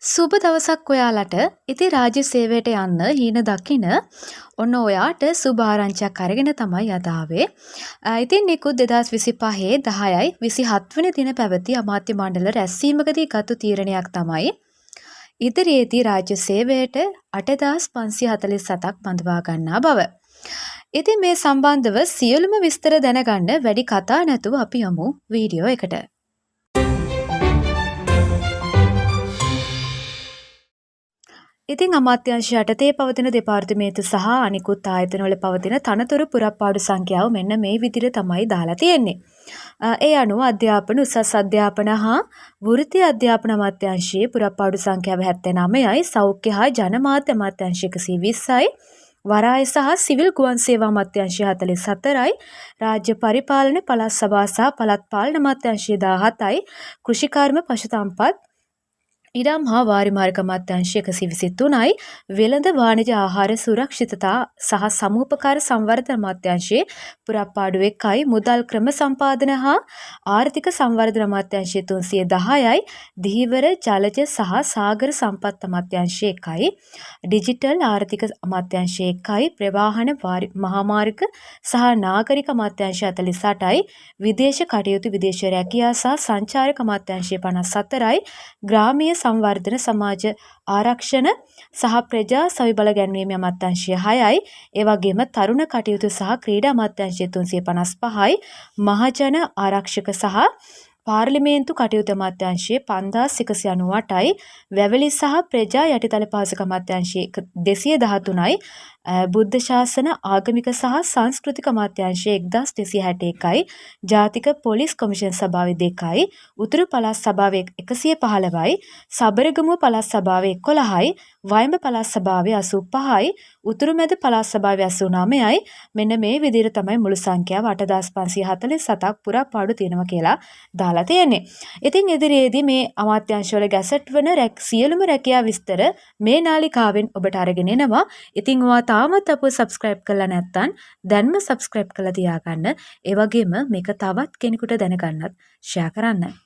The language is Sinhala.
සුබ දවසක් ඔයාලට. ඉතින් රාජ්‍ය සේවයට යන්න හීන දකින ඔන්න ඔයාට සුබ ආරංචියක් අරගෙන තමයි අද ආවේ. ඉතින් නිකුත් 2025 10යි 27 වෙනි දින පැවති අමාත්‍ය මණ්ඩල රැස්වීමකදී ගත් තීරණයක් තමයි ඉදිරියේදී රාජ්‍ය සේවයට 8547ක් බඳවා ගන්නා බව. ඉතින් මේ සම්බන්ධව සියලුම විස්තර දැනගන්න වැඩි කතා නැතුව අපි යමු වීඩියෝ එකට. ඉතින් අමාත්‍යාංශය යටතේ පවතින දෙපාර්තමේන්තු සහ අනිකුත් ආයතනවල පවතින තනතුරු පුරප්පාඩු සංඛ්‍යාව මෙන්න මේ විදිහට තමයි දාලා තියෙන්නේ. ඒ අනුව අධ්‍යාපන උසස් අධ්‍යාපන හා වෘත්ති අධ්‍යාපන අමාත්‍යාංශයේ පුරප්පාඩු සංඛ්‍යාව 79යි, සෞඛ්‍ය හා ජනමාධ්‍ය අමාත්‍යාංශය 120යි, වරාය සහ සිවිල් ගුවන් සේවා අමාත්‍යාංශය 44යි, රාජ්‍ය පරිපාලන පළාත් සභා සහ පළාත් පාලන අමාත්‍යාංශය 17යි, කෘෂිකර්ම පශු සම්පත් ඉඩම් හා වාරිමාර්ග අමාත්‍යාංශය 123යි, වෙළඳ වාණිජ ආහාර සුරක්ෂිතතා සහ සමූපකාර සංවර්ධන අමාත්‍යාංශයේ පුරප්පාඩු 1යි, මුදල් ක්‍රම සම්පාදන හා ආර්ථික සංවර්ධන අමාත්‍යාංශය 310යි, ධීවර ජලජ සහ සාගර සම්පත් අමාත්‍යාංශය 1යි, ඩිජිටල් ආර්ථික අමාත්‍යාංශය 1යි, ප්‍රවාහන මහාමාර්ග සහ නාගරික අමාත්‍යාංශය 48යි, විදේශ කටයුතු විදේශ රැකියා සහ සංචාරක අමාත්‍යාංශය 54යි, ග්‍රාමීය සංවර්ධන සමාජ ආරක්ෂණ සහ ප්‍රජා සවි බල ගැන්වීමේ අමාත්‍යාංශය 6යි, ඒ වගේම තරුණ කටයුතු සහ ක්‍රීඩා අමාත්‍යාංශය 355යි, මහජන ආරක්ෂක සහ පාර්ලිමේන්තු කටයුතු අමාත්‍යාංශය 5198යි, වැවලි සහ ප්‍රජා යටිතල පහසුක අමාත්‍යාංශය 213යි, බුද්ධ ශාසන ආගමික සහ සංස්කෘතික අමාත්‍යාංශය 1261යි, ජාතික පොලිස් කොමිෂන් සභාවේ 2යි, උතුරු පළාත් සභාවේ 115යි, සබරගමුව පළාත් සභාවේ 11යි, වයඹ පළාත් සභාවේ 85යි, උතුරු මැද පළාත් සභාවේ 89යි. මෙන්න මේ විදිහට තමයි මුළු සංඛ්‍යාව 8547ක් පුරාපාඩු තියෙනවා කියලා දාලා තියෙන්නේ. ඉතින් ඉදිරියේදී මේ අමාත්‍යාංශවල ගැසට් වන සියලුම රැකියා විස්තර මේ නාලිකාවෙන් ඔබට අරගෙන එනවා. ඉතින් ඔයා තාමත් අපව subscribe කරලා නැත්නම් දැන්ම subscribe කරලා තියාගන්න. ඒ වගේම මේක තවත් කෙනෙකුට දැනගන්නත් share කරන්න.